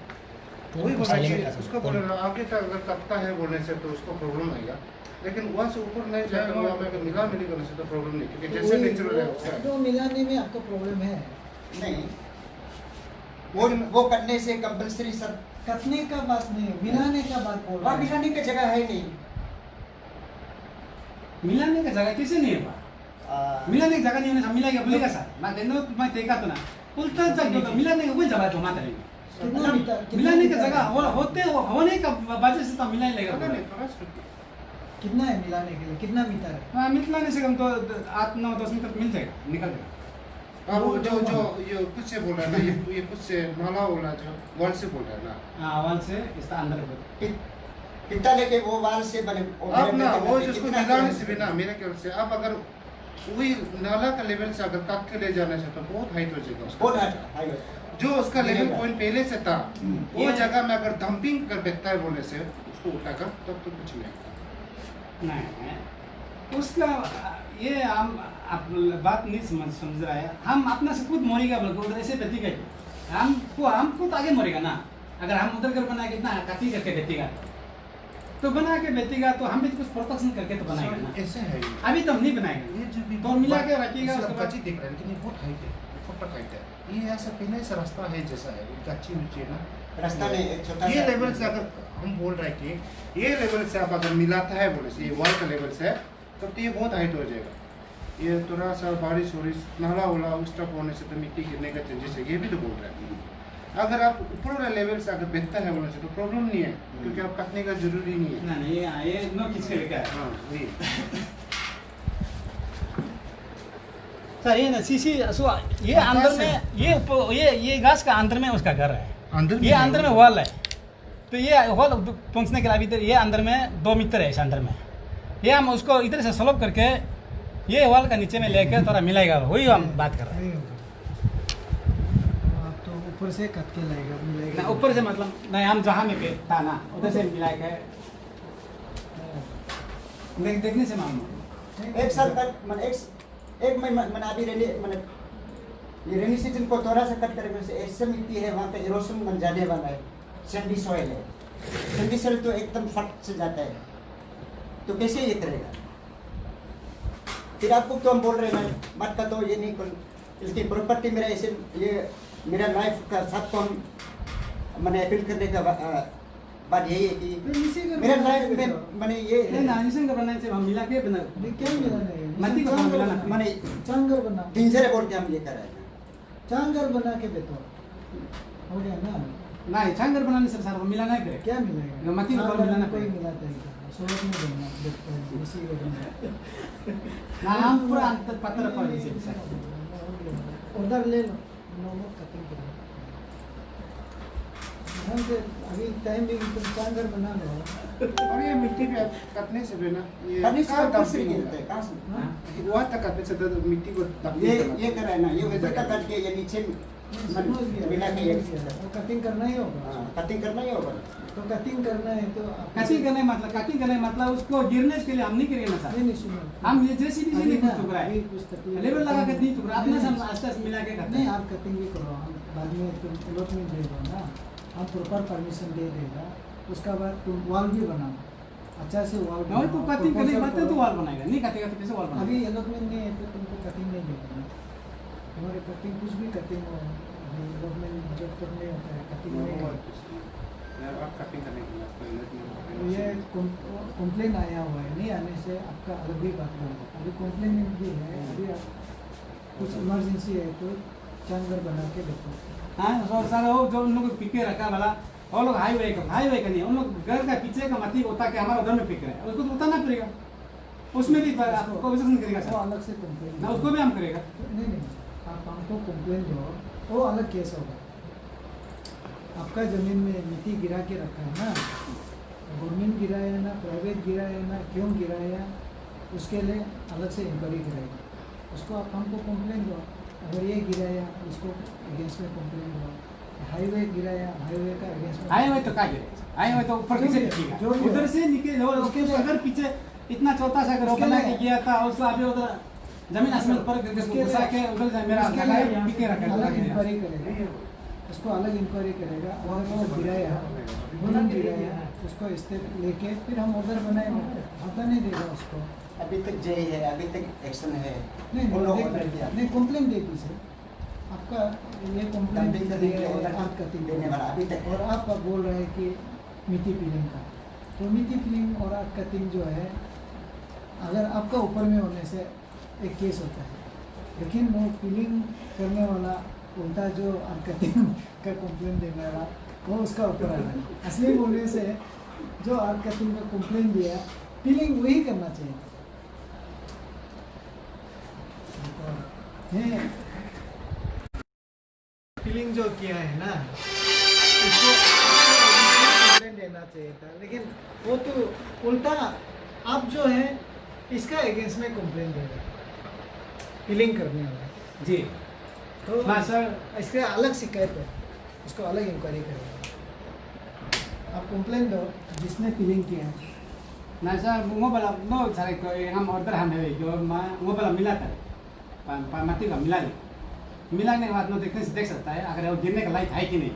तो वही बोला कि उसको बोल रहा आगे का अगर कटता है बोलने से तो उसको प्रॉब्लम आएगा, लेकिन वहाँ से ऊपर नहीं जाकर वहाँ में अगर मिला मिली करने से तो प्रॉब्लम नहीं, क्योंकि जैसे वही- नेचुरल है वो- उसका जो मिलाने में आपको प्रॉब्लम है, नहीं, वो करने से कंपल्सरी सब कटने का बात नहीं, मिलाने का बात बोल रहा वहाँ है। मिलाने की जगह है नहीं। मिलाने का जगह कैसे नहीं है बा मिलाने की जगह नहीं होने से मिलाएगा बोलेगा सर मैं देखो मैं देखा तो ना उल्टा जगह तो मिलाने का कोई जगह तो मात्र नहीं कितना मीटर, कितना मिलाने की मीटर जगह है? होते होने का वजह से तो मिला ही लेगा पता नहीं थोड़ा सा कितना है मिलाने के लिए, कितना मीटर है? हाँ मिलाने से कम तो 8-9-10 मीटर मिल जाएगा निकल जाएगा। और वो जो ये कुछ से बोल रहा है ना ये कुछ से नाला वाला जो वॉल से बोल रहा है ना हाँ वहाँ से इसका अंदर पिता लेके वो वाल से बने आप ना वो जिसको कितना मिलाने से भी ना मेरे ख्याल से आप अगर वही नाला का लेवल से अगर काट के ले जाना है तो बहुत हाइट हो जाएगा उसका। बहुत हाई जो उसका लेवल पॉइंट पहले से था वो ये- जगह में अगर डंपिंग कर बैठता है बोले से उसको उठाकर तब तो कुछ नहीं। नहीं उसका ये हम आप बात नहीं समझ रहा है। हम अपना से खुद मरेगा बोल उधर ऐसे बेचेगा हमको तो आगे मरेगा ना। अगर हम उधर घर बना के इतना काटी करके बेचेगा तो बना के बेचेगा तो हम भी कुछ प्रोटेक्शन करके तो बनाएगा ना। ऐसे है ये। अभी तो हम नहीं बनाएगा। ये जो भी तो मिला के रखिएगा उसका उसके बाद गच्ची दिख रहा है लेकिन ये बहुत हाइट है, ऊपर तक हाइट है। ये ऐसा पहले से रास्ता है जैसा है गच्ची नीचे ना रास्ता में एक छोटा ये सा लेवल से अगर हम बोल रहे हैं कि ये लेवल से आप अगर मिलाता है बोले से ये वॉल का लेवल से तब तो ये बहुत हाइट हो जाएगा। ये थोड़ा सा बारिश वारिश नाला वाला उस तरफ होने से तो मिट्टी गिरने का चांसेस है, ये भी तो बोल रहे हैं। अगर आप ऊपर वाला लेवल से अगर बेहतर है बोले से तो प्रॉब्लम नहीं है क्योंकि आप काटने का जरूरी नहीं है। नहीं ये नो किसके लेकर है। हाँ वही सर ये ना सीसी ये अंदर में ये घास का अंदर में उसका घर है। अंदर ये अंदर में वॉल है तो ये वॉल पहुंचने के लिए अभी ये अंदर में 2 मीटर है। इस अंदर में ये हम उसको इधर से स्लोप करके ये वॉल का नीचे में लेकर थोड़ा मिलाएगा वही हम बात कर रहे हैं। नहीं होगा। आप तो ऊपर से कट के लाएगा मिलाएगा ना ऊपर से मतलब नहीं हम जहाँ में पे था ना उधर से मिलाएगा देखने से मालूम। एक साल कट मैंने एक मैंने अभी ये रेनी सीजन को थोड़ा सा कट करेंगे से ऐसे मिट्टी है वहाँ पे इरोशन बन जाने वाला है। सैंडी सॉइल है, सैंडी सॉइल तो एकदम फट से जाता है तो कैसे ये करेगा। फिर आपको तो हम बोल रहे हैं मत का तो ये नहीं कर इसकी प्रॉपर्टी मेरा ऐसे ये मेरा लाइफ का साथ को हम मैंने अपील करने का बात यही है कि मेरा लाइफ में मैंने ये नहीं ना इसे का बनाने से हम मिला के बना नहीं, क्या मिलाना है मट्टी को चांगर मिलाना। बना- मैंने चांगर बना पिंजरे बोल के हम ये कर रहे हैं। चांगर बना के बेतो हो गया ना। नहीं छांगर बनाने से सारा मिला नहीं करे। क्या मिलाएगा मट्टी को चांगर मिलाना कोई पड़ेगा। मिलाता है सोलह में देना देखता है इसी को देना ना हम पूरा अंतर पत्थर पर नीचे उधर ले लो नॉर्मल कटिंग करो हम से अभी टाइम भी तुम चांगर बना लो और ये मिट्टी पे कटने से भी ना ये करने से कहाँ ऊपर से dumping गिरता है होता कहाँ से है? वहाँ तक कटने से तो मिट्टी को dumping ये करना ये कर रहा है ना ये ऊपर का कट के ये नीचे समझ मिला के गया ये वो कटिंग करना ही होगा कटिंग करना ही होगा। तो कटिंग करना है तो कटिंग करने मतलब उसको गिरने के लिए हम नहीं करेंगे ना नहीं सर। नहीं सुनो हम ये जेसीबी से नहीं टुक रहा अभी है कुछ तकलीफ लेबर लगा के नहीं टुक रहा अपने से हम आस्ते आस्ते मिला के करते नहीं हैं। आप कटिंग भी करो हम बाद में तुम अलॉटमेंट दे दो ना हम प्रॉपर परमिशन दे देगा उसका बाद तुम वॉल भी बनाओ अच्छा से वॉल नहीं तो कटिंग करने के बाद तो वॉल बनाएगा नहीं कटेगा तो कैसे वॉल बनाएगा। अभी अलॉटमेंट नहीं है तो तुमको कटिंग नहीं देगा हमारे कटिंग कुछ भी कटिंग हो अलॉटमेंट जब तक नहीं होता है कटिंग नहीं होता। यार आप कटिंग करने के लिए आपको अलर्ट नहीं होगा। तो ये कंप्लेन आया हुआ है नहीं आने से आपका अलग ही बात होगा अभी कंप्लेन भी है अभी आप कुछ इमरजेंसी है तो चांगर बना के देखो हाँ सर सर वो जो उन लोग पीके रखा वाला वो लोग हाईवे का नहीं उन लोग घर का पीछे का मट्टी होता के हमारा घर में पिक रहे हैं उसको तो उतारना पड़ेगा उसमें भी आपको ऑब्जेक्शन करेगा वो सर अलग से कंप्लेन ना उसको भी हम करेगा। नहीं नहीं आप हमको कंप्लेन दो वो अलग केस होगा आपका ज़मीन में मिट्टी गिरा के रखा है ना गवर्नमेंट गिराया ना प्राइवेट गिराया ना क्यों गिराया उसके लिए अलग से इंक्वायरी कराएगी उसको आप हमको कंप्लेन दो अगर ये गिराया उसको अगेंस्ट में कंप्लेन दो हाईवे गिराया हाईवे का अगेंस्ट में आए हुए तो क्या गिरेगा आए हुए तो ऊपर जो पीछे भी- दिखेगा जो भी उधर है। से निकले और उसके उसके लिए- अगर पीछे इतना छोटा सा अगर वो उसके बना लिए- के गया था उसको अभी उधर जमीन आसमान पर उसके घुसा के लिए- उधर से मेरा उसके लगाए लिए पीके रखा अलग है। इंक्वायरी करेगा उसको अलग इंक्वायरी करेगा और वो गिराया गुना गिराया उसको स्टेप लेके फिर हम उधर बनाएंगे पता नहीं देगा उसको अभी तक जे है अभी तक एक्शन है नहीं वो लोग नहीं ऑर्डर किया नहीं कंप्लेन देगी सर आपका ये कंप्लेन Dumping करने के लिए order आप कटिंग देने वाला अभी तक और आप बोल रहे हैं कि मिट्टी फिलिंग का तो मिट्टी फिलिंग और आग कटिंग जो है अगर आपका ऊपर में होने से एक केस होता है लेकिन वो फिलिंग करने वाला उल्टा जो आग कटिंग का कंप्लेन देने वाला वो उसका ऊपर आ रहा है असली बोलने से जो आग कटिंग का कंप्लेन दिया फिलिंग वही करना चाहिए है फीलिंग जो किया है ना इसको कंप्लेन देना चाहिए था लेकिन वो तो उल्टा आप जो है इसका अगेंस्ट में कंप्लेन दे रहे हैं पिलिंग करने वाला है। जी तो हाँ सर इसके अलग शिकायत है, उसको अलग इंक्वायरी करेगा। आप कंप्लेन दो जिसने पिलिंग किया है। ना सर वो वाला नो सारे को हम ऑर्डर हम है जो वो वाला मिला था माटी का मिलाने के बाद नो देखने से देख सकता है अगर वो गिरने का लायक है कि नहीं।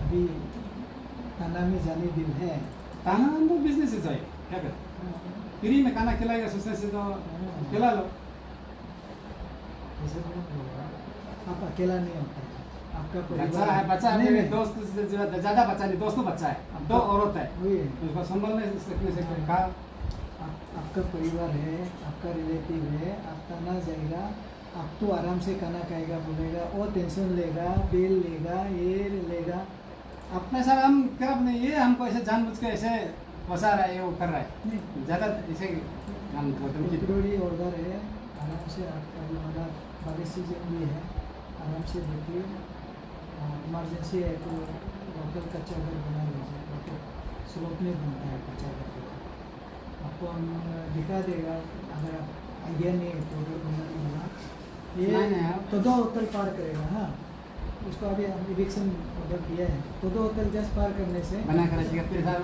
अभी खाना में जाने दिन है। खाना तो बिजनेस है क्या कर फ्री में खाना खिलाएगा सोचने से तो खिला लो। ऐसे मत बोलो, आप अकेला नहीं होता है, आपका बच्चा है बच्चा है मेरे दोस्त से ज्यादा बच्चा नहीं दोस्तों बच्चा है अब 2 औरत है वही उसको संभलने सकने से कहा आपका परिवार है, आपका रिलेटिव है, आप ताना जाएगा, आप तो आराम से खाना खाएगा बोलेगा, वो टेंशन लेगा, बिल लेगा, ये लेगा। अपने सर हम कर नहीं ये हमको ऐसे जानबूझ के ऐसे फंसा रहा है वो कर रहा है नहीं ज्यादा ऐसे हम टेम्पररी ऑर्डर है, आराम से आपका जो हमारा बारिश सीजन भी है, आराम से देखिए। इमरजेंसी है तो लोकल कच्चा घर बना लीजिए, लोकल स्लोप में बनता है कच्चा घर। आपको हम दिखा देगा, अगर आप आइडिया नहीं है तो ऑर्डर बनाने वाला ये नहीं, तो 2 होटल पार करेगा। हाँ उसको अभी इविक्शन ऑर्डर दिया है तो 2 होटल जस्ट पार करने से बना कर रखिएगा फिर सर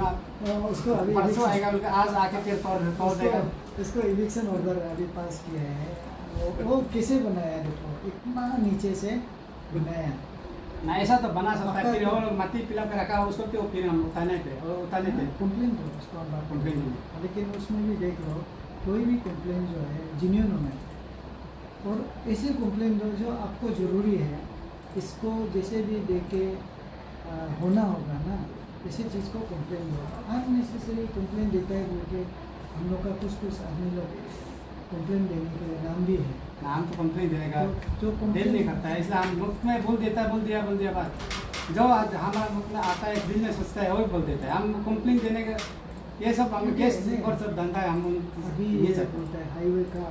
उसको अभी परसों आएगा बोल के आज आके फिर तोड़ देगा इसको इविक्शन ऑर्डर अभी पास किया है। वो कैसे बनाया देखो, इतना नीचे से बनाया। ना ऐसा तो बना सकता है फिर और मट्टी पिला के रखा उसको तो फिर हम उतारने पे कंप्लेन दो उसको हम बात कंप्लेन करेंगे। लेकिन उसमें भी देख लो कोई भी कंप्लेन जो है जेन्युइन होना है, और ऐसे कंप्लेन दो जो आपको ज़रूरी है, इसको जैसे भी दे के होना होगा ना, ऐसी चीज़ को कंप्लेन दो। अननेसेसरी कंप्लेन देता है बोल के हम लोग का कुछ आदमी लोग कंप्लेन देने के लिए नाम भी है, नाम तो कंप्लेन देगा जो दिल नहीं करता है इसलिए हम मुफ्त में बोल दिया बात जो हमारा मुफ्त में आता है दिल में सोचता है वही बोल देता है हम कंप्लेन देने का ये सब हम केस और सब धंधा है हम अभी ये ये सब बोलता है हाईवे का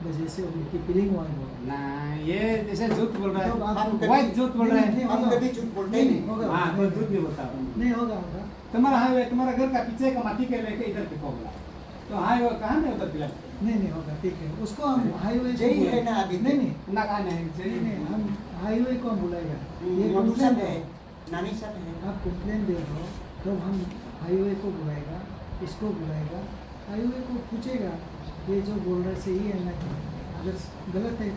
वजह से उनकी पिलिंग हुआ है बोल रहा है। ना ये जैसे झूठ बोल रहा तो आप है कभी- वाइट झूठ बोल रहा नहीं, है हम कभी झूठ बोलते ही नहीं। होगा हाँ कोई झूठ नहीं बोलता नहीं होगा होगा तुम्हारा हाईवे तुम्हारा घर का पीछे का माटी के लेके इधर पे बोला तो हाईवे कहाँ में उधर पिला नहीं होगा, ठीक है उसको हम हाईवे को यही है बुलाएंगे। ना अभी नहीं ना कहा नहीं नहीं हम हाईवे को हम बुलाएगा। ये मधु कंप्लेन साहब दो, है, नानी साहब है। आप कंप्लेन दे दो तो हम हाईवे को बुलाएगा, इसको बुलाएगा, हाईवे को पूछेगा ये जो बोल रहा है सही है ना, अगर गलत है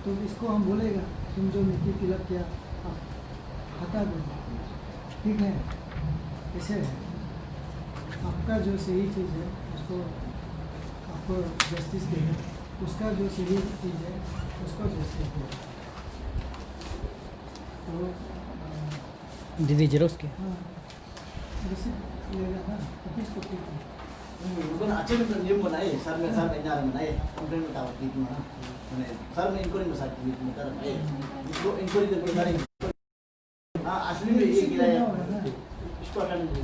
तो इसको हम बोलेगा तुम जो मिट्टी तिलक किया आप हटा दो, ठीक है। ऐसे है आपका जो सही चीज़ है उसको आपको जस्टिस देगा, उसका जो सही चीज़ है उसको जस्टिस देगा। तो दीदी जेरोक्स के हाँ रिसिप्ट लेगा ना, ऑफिस कॉपी की। bukan aceh kan dia mau naik, sar benar mau naik, kemudian tahu gitu mana, sar main kau ni masa gitu, bentar, itu inkor itu benar asli में ये गिरा है, इसको हटाने दो,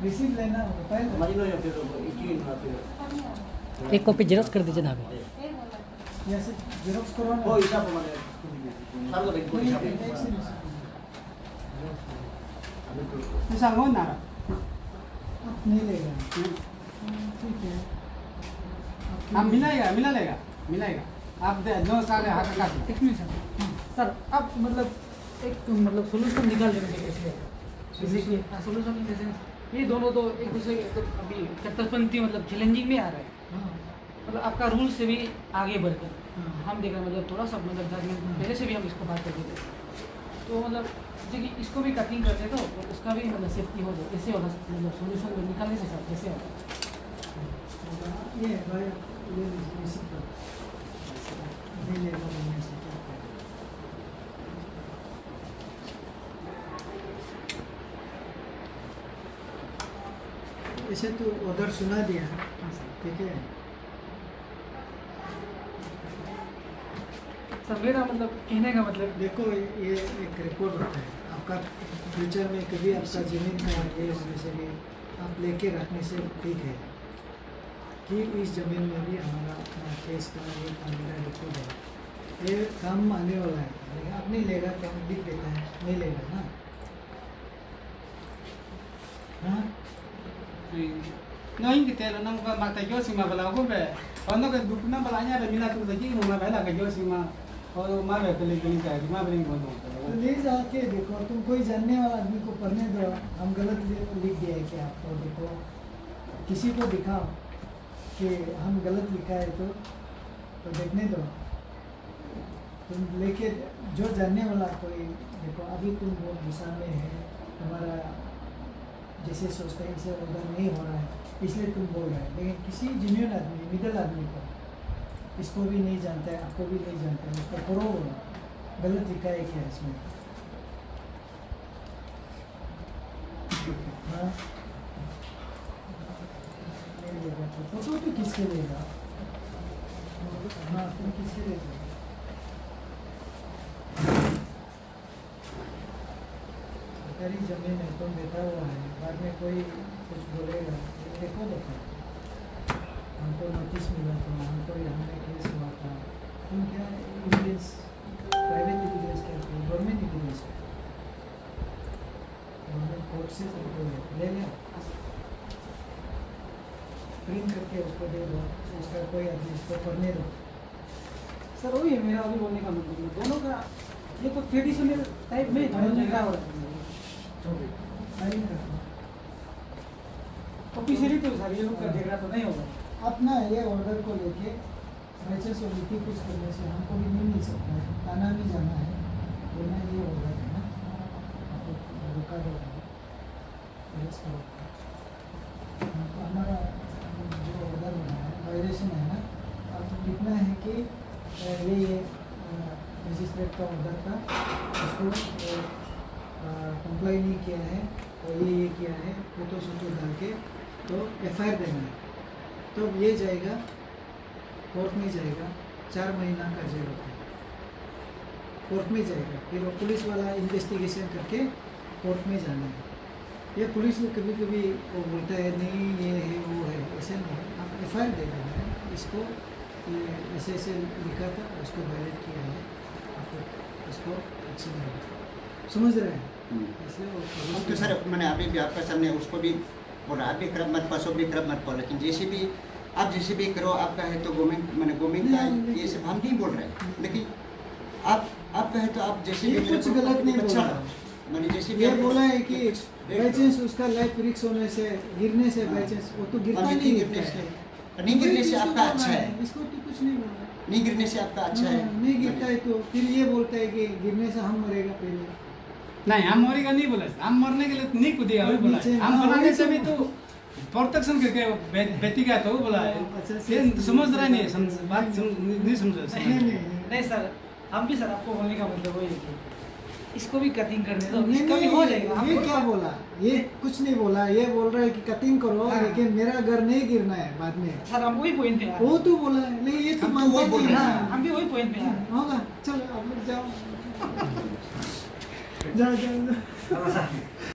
रिसिप्ट लेना होगा पहले। हमारी नो या फिर एक ही ना फिर, एक कॉपी जेरोक्स कर दीजिए ना अभी। या से जेरोक्स करवाना oh हिसाब हमारे, sar का बैंक को नहीं, हिसाब एक से रिसिप्ट। ऐसा हो ना आप नहीं लेगा, ठीक है। हम मिलाएगा आप जो सारे हाथ का एक मिनट सर आप मतलब एक मतलब सोल्यूशन निकाल लेंगे इसलिए सोल्यूशन जैसे ये दोनों तो एक दूसरे के तो अभी कट्टरपंथी मतलब चैलेंजिंग में आ रहा है, हाँ मतलब आपका रूल से भी आगे बढ़कर हाँ। हम देख रहे हैं मतलब थोड़ा सा मतलब 10 मिनट पहले से भी हम इसको बात करते थे तो मतलब जैसे कि इसको भी कटिंग करते तो उसका भी मतलब सेफ्टी हो जाए, ऐसे होगा मतलब सोल्यूशन निकालने से सर कैसे होगा। ये भाई ये रिसिप्ट नहीं लेगा बोलने से क्या करें? ऐसे तो ऑर्डर सुना दिया, ठीक है। सर मेरा मतलब कहने का मतलब देखो ये एक रिपोर्ट होता है आपका, फ्यूचर में कभी आपका ज़मीन का ये जैसे कि आप लेके रखने से ठीक है कि इस ज़मीन में भी हमारा अपना केस का ये काम मेरा रिपोर्ट है, ये काम आने वाला है, लेकिन आप नहीं लेगा काम लिख देता है, नहीं लेगा ना। हाँ नहीं कि तेरा नंबर माता क्यों सिमा वाला को बे Kalau ke dukuna balanya ada minat tu lagi mau bela ke jo sih mah और माँ वे कल कल क्या है माँ बनी बहुत होता तो है ले जाके देखो, तुम कोई जानने वाला आदमी को पढ़ने दो, हम गलत लिख दिया है क्या, तो देखो किसी को दिखाओ कि हम गलत लिखा है तो देखने दो। तुम लेके जो जानने वाला कोई देखो, अभी तुम बहुत गुस्सा में है, तुम्हारा जैसे सोचते हैं इसे उधर नहीं हो रहा है इसलिए तुम बोल रहे हैं, लेकिन किसी जेन्युइन आदमी, मिडिल आदमी को, इसको भी नहीं जानता है, आपको भी नहीं जानता है, उसको करो गलत लिखा है क्या इसमें। हाँ नहीं लेगा तो फोटो तो किसके लेगा? हाँ तुम किसके लेगा? सरकारी जमीन है, तुम बैठा हुआ है, बाद में कोई कुछ बोलेगा, देखो देखो हमको नोटिस मिला था, हमको यहाँ में केस हुआ था, तुम क्या एविडेंस, प्राइवेट एविडेंस क्या थे, गवर्नमेंट एविडेंस, गवर्नमेंट कोर्ट से तुमको ले लिया, प्रिंट करके उसको दे दो, उसका कोई आदमी इसको पढ़ने दो। सर वही है मेरा अभी बोलने का मतलब, दोनों का ये तो ट्रेडिशनल टाइप में दोनों झगड़ा हो रहा है। ऑफिशियली तो सर ये लोग का झगड़ा तो नहीं होगा। अपना ये ऑर्डर को लेके मैचेस और नीति कुछ करने से हमको भी नहीं मिल सकता है, थाना भी जाना है, बोलना ये ऑर्डर है ना, आपको रुका दो हमको, हमारा जो ऑर्डर बना है वायलेशन है ना, अब लिखना है कि ये मजिस्ट्रेट का ऑर्डर था, उसको कंप्लाई नहीं किया है और ये किया है, फोटो शोटो डाल के तो FIR देना है, तो ये जाएगा कोर्ट में जाएगा, 4 महीना का जेल होता है, कोर्ट में जाएगा, फिर वो पुलिस वाला इन्वेस्टिगेशन करके कोर्ट में जाना है। ये पुलिस में कभी कभी वो बोलता है नहीं ये है वो है, ऐसे नहीं, आप FIR दे देना है, इसको ये ऐसे ऐसे लिखा था, उसको वायलेट किया है, आपको इसको एक्शन लेना, समझ रहे हैं? इसलिए वो तो सर मैंने अभी भी आपका सामने उसको भी बोला, आप भी खराब मत पासो भी खराब मत पाओ, लेकिन जैसे भी आप जैसे भी करो, आपका है तो गवर्नमेंट मैंने गवर्नमेंट का ये सब हम नहीं बोल रहे हैं, लेकिन आपका है तो आप जैसे ये भी कुछ गलत नहीं बोला, मैंने जैसे भी ये आप- बोला है कि देख- बाई चांस उसका लाइफ रिस्क होने से, गिरने से, बाई चांस वो तो गिरता अभी नहीं, गिरने गिरता है, से नहीं गिरने से आपका अच्छा है, इसको तो कुछ नहीं बोला, नहीं गिरने से आपका अच्छा है, नहीं गिरता है तो फिर ये बोलता है कि गिरने से हम मरेगा पहले। नहीं हम मरेगा नहीं बोला, हम मरने के लिए नहीं कूदेगा वो बोला, नीचे- हम हाँ, बनाने वही से तो- भी तो प्रोटेक्शन करके बेटी का तो बोला है, अच्छा, ये समझ रहा नहीं है, बात नहीं समझ नहीं, नहीं, नहीं सर, हम भी सर आपको बोलने का मतलब वही है कि इसको भी कटिंग करने दो, नहीं, इसका भी हो जाएगा। ये क्या बोला, ये कुछ नहीं बोला, ये बोल रहा है कि कटिंग करो, हाँ। लेकिन मेरा घर नहीं गिरना है बाद में, सर हम वही पॉइंट पे आ रहे वो तो बोला है, लेकिन ये तो हम तो मानता वही बोल नहीं रहे है। हैं। हैं। हम भी वही पॉइंट पे आ रहे हैं। होगा, चलो आप लोग जाओ जाओ जाओ